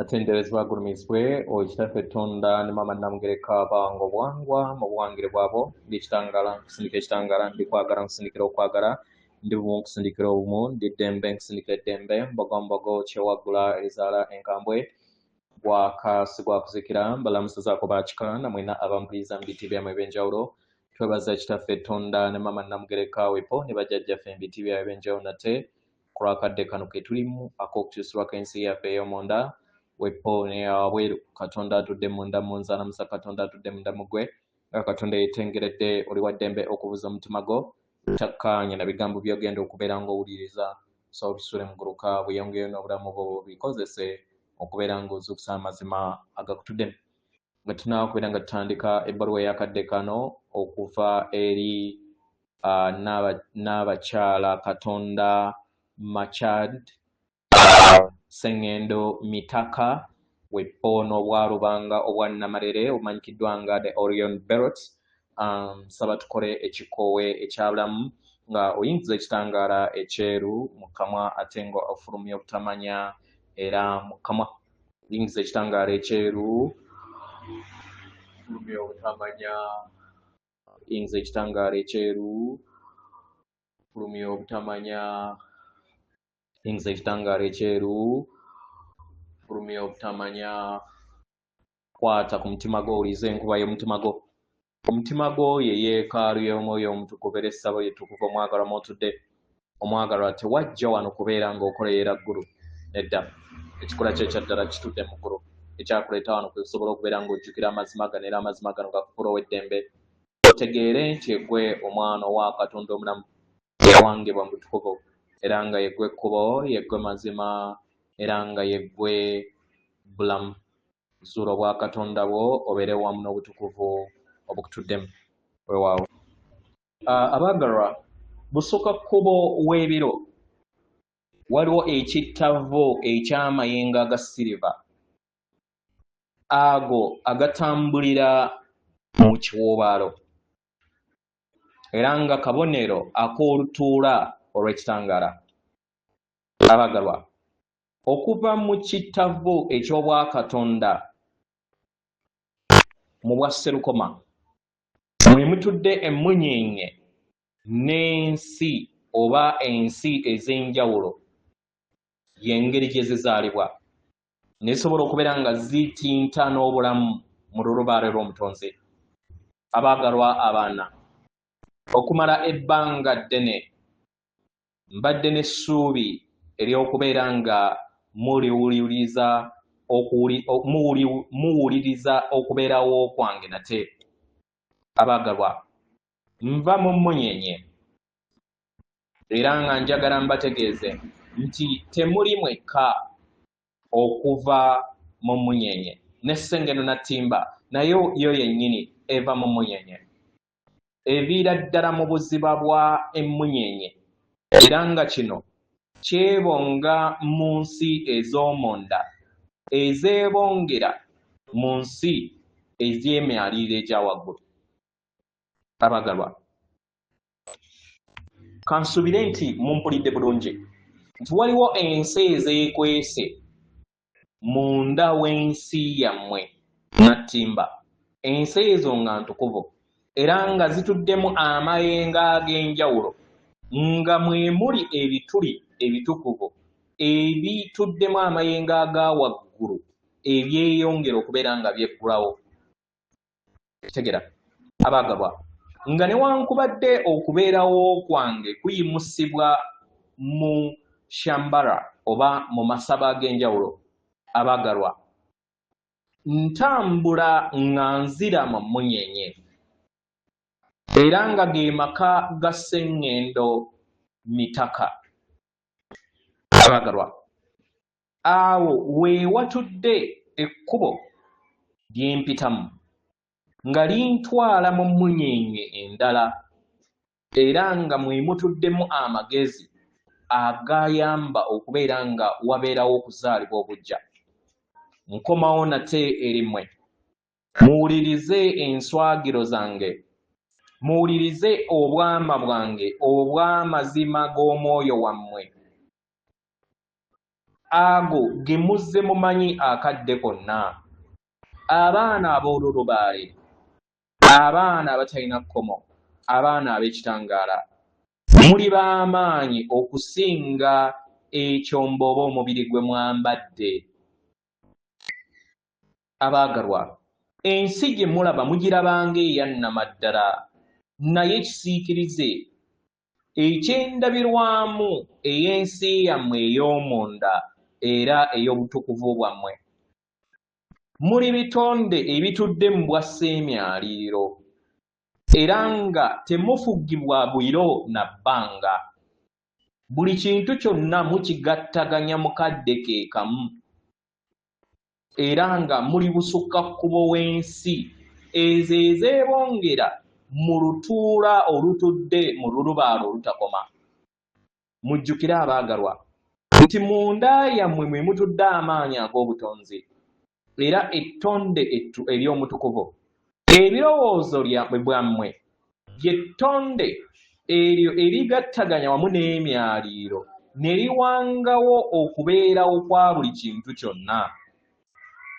atenderezebwa agulumizibwe okitaffe Tonda ne Maama Namugereka bango bwangwa mu buwangire bwabo ndi ekitangala nkusindika ekitangala ndi kwagala nkusindikira okwagala ndi bumu nkusindikira obumu ndi ddembe nkusindikira eddembe mbogombogo kyewaggula erizaala enkambwe bwakasi bwakuzikira mbalamusizaako bakika namwena abampuliriza mu biti byammwe ebyenjawulo twebaza ekitaffe Tonda ne Maama Namugereka wepo ne bajjajjaffe mu biti byabwe ebyenjawulo nate ku lwakadde kano ke tulimu ak'okukyusibwako ensi yaffe ey'omunda wepo ne wabweru Katonda atudde munda munzaala musa Katonda atudde munda mugwe nga Katonda yeetengeredde oli wa ddembe okubuza omutima gwo takkaanya na bigambo by'ogenda okubeera ng'owuliriza so bisule mu guluka bweyongeyo n'obulamu bwo bikozese okubeera ng'ozuukusa amazima agakutuddemu nga tunaawo okubeera nga tutandika ebbaluwa ey'akadde kano okuva eri n'abakyala Katonda Machad Sengendo Mitaka wepo n'obwalubanga obwa Namarere obumanyikiddwa nga the Orion Belt saba tukole ekikoowe ekyabulamu nga oyingiza ekitangaala ekyeru mu kamwa ate nga ofulumya obutamanya era mu kamwa oyingiza ekitangaala ekyeru fulumya obutamanya oyingiza ekitangaala ekyeru fulumya obutamanya oyingiza ekitangaala ekyeru fulumya obutamanya kwata ku mutima gwo owulize enkuba y'omutima gwo omutima gwo ye yeekaalu y'omwoyo omutukuvu era essabo lyetukuvu omwagalwa mw'otudde omwagalwa tewajja wano kubeera ng'okolerera ggulu nedda ekikola kye ekyaddala kitudde mu ggulu ekyakuleeta wano kusobola okubeera ng'ojjukira amazima gano era amazima gano gakufuula ow'eddembe otegeere nti eggwe omwana owa Katonda omulamu yawangibwa mu butukuvu era nga yeggwe ekkubo yeggwe mazima era nga yeggwe bulamu zuula obwa Katonda bwo obeere wamu n'obutukuvu obukutuddemu weewaawo abaagalwa busukka kkubo w'ebiro waliwo ekittavvu eky'amayengo aga siriva ago agatambulira mu kiwuubaalo era nga kabonero ak'olutuula olw'ekitangaala abaagalwa okuva mu kittavvu eky'obwakatonda mu bwa Serukoma mwe mutudde emmunyeenye n'ensi oba ensi ez'enjawulo y'engeri gye zizaalibwa nesobola okubeera nga zitinta n'obulamu mu lulubaale lw'omutonzi abaagalwa abaana okumala ebbanga ddene mbadde n'essuubi ery'okubeera nga muwuliriza okubeerawo kwange nate abaagalwa nva mu mmunyeenye era nga njagala mbategeeze nti temuli mwekka okuva mu mmunyeenye ne Ssengeno Nattimba naye yo yennyini eva mu mmunyeenye eviira ddala mu buziba bwa emmunyeenye era nga kino kyebonga mu nsi ez'omunda ezeebongera mu nsi ez'emyaliriro egya waggulu abaagalwa kansuubire nti mumpulidde bulungi nti waliwo ensi ezeekwese munda w'ensi yammwe Nattimba ensi ezo nga ntukuvu era nga zituddemu amayengo ag'enjawulo nga mwe muli ebituli ebitukuvu ebituddemu amayengo aga waggulu ebyeyongera okubeera nga byeggulawo kitegera abaagalwa nga newankubadde okubeerawo kwange kuyimusibwa mu Shambhala oba mu masaba ag'enjawulo abaagalwa ntambula nga nzira mu mmunyeenye era nga ge maka ga Sengendo Mitaka abaagalwa awo weewatudde ekkubo lyempitamu nga lintwala mu mmunyeenye endala era nga mwe mutuddemu amagezi agayamba okubeera nga wabeerawo okuzaalibwa obujja nkomawo nate eri mmwe muwulirize enswagiro zange muwulirize obwama bwange obw'amazima g'omwoyo wammwe ago ge muzze mumanyi akadde konna, abaana ab'olulubaale, abaana abatalina kkomo, abaana ab'ekitangaala, muli b'amaanyi okusinga ekyombo oba omubiri gwe mwambadde. Abaagalwa, ensi gye mulaba mugirabanga eyannamaddala, naye kisiikirize ekyendabirwamu ey'ensi yammwe ey'omunda era ey'obutukuvu bwammwe. Muli bitonde ebitudde mu bwasseemyaliriro era nga temufugibwa bwiro na bbanga. Buli kintu kyonna mukigattaganya mu kadde ke kamu era nga muli busukkakkubo w'ensi ezo ezeebongera mu lutuula olutudde mu lulubaale olutakoma. Mujjukire abaagalwa nti munda yammwe mwe mutudde amaanyi ag'obutonzi era ettonde ery'omutukuvu. Ebirowoozo byammwe ly'ettonde eryo erigattaganya wamu n'emyaliiro ne liwangawo okubeerawo kwa buli kintu kyonna.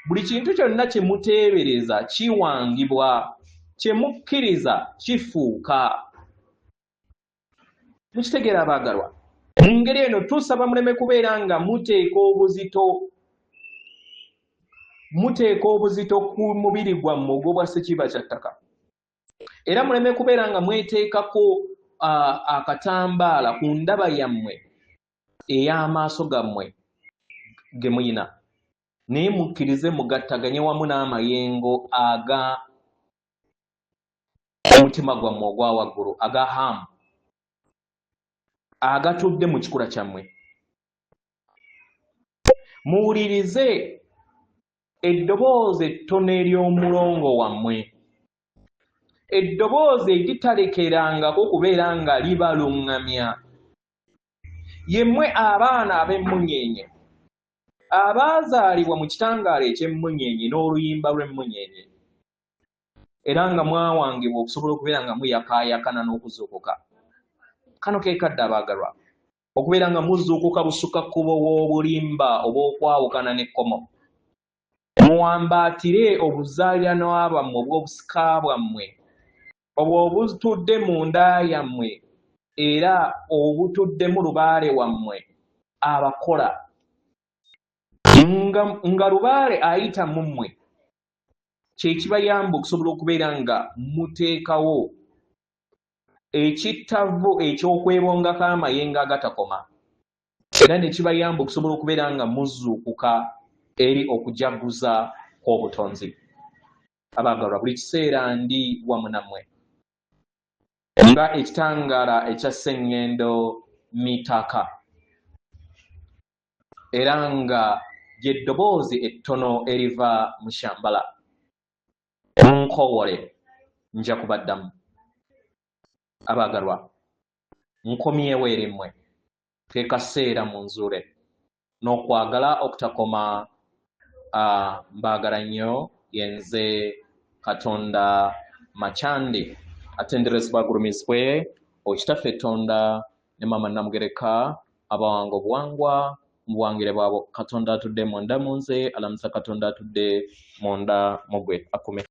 Buli kintu kyonna kye muteebereza kiwangibwa, kye mukkiriza kifuuka. Mukitegeera abaagalwa? Mu ngeri eno tusaba muleme kubeera nga muteeka obuzito ku mubiri gwammwe ogw'obwa Ssekiba kya ttaka, era muleme kubeera nga mweteekako akatambaala ku ndaba yammwe ey'amaaso gammwe ge muyina, naye mukkirize mugattaganye wamu n'amayengo aga omutima gwammwe ogwa waggulu, aga hamu, agatudde mu kikula kyammwe. Muwulirize eddoboozi ettono ery'omulongo wammwe, eddoboozi eritalekerangako kubeera nga libaluŋŋamya. Yemmwe abaana ab'emmunyeenye abaazaalibwa mu kitangaala eky'emmunyeenye n'oluyimba lw'emmunyeenye era nga mwawangibwa okusobola okubeera nga muyakaayakana n'okuzuukuka. Kano ke kadde abaagalwa, okubeera nga muzuukuka busukkakkubo bw'obulimba obw'okwawukana n'ekkomo. Muwambaatire obuzaaliranwa bwammwe obw'obusika bwammwe obwo obutudde mu nda yammwe era obutuddemu lubaale wammwe abakola, nga lubaale ayita mu mmwe, kye kibayamba okusobola okubeera nga muteekawo ekittavu eky'okwebongako amayengo agatakoma era ne kibayamba okusobola okubeera nga muzuukuka eri okujaguza kw'obutonzi. Abaagalwa, buli kiseera ndi wamu nammwe nga ekitangaala ekya Sseŋŋendo Mitaka era nga ly'eddoboozi ettono eriva mu Shambala. Munkowole nja kubaddamu. Abaagalwa, nkomyewo eri mmwe, ke kaseera munzuule n'okwagala okutakoma. Mbaagala nnyo, yenze Katonda Makyandi atenderezebwa agulumizibwe okitaffe Tonda ne Maama Namugereka abawanga obuwangwa mu buwangire bwabwe. Katonda atudde munda mu nze, alamusa Katonda atudde munda mu gwe. Akume.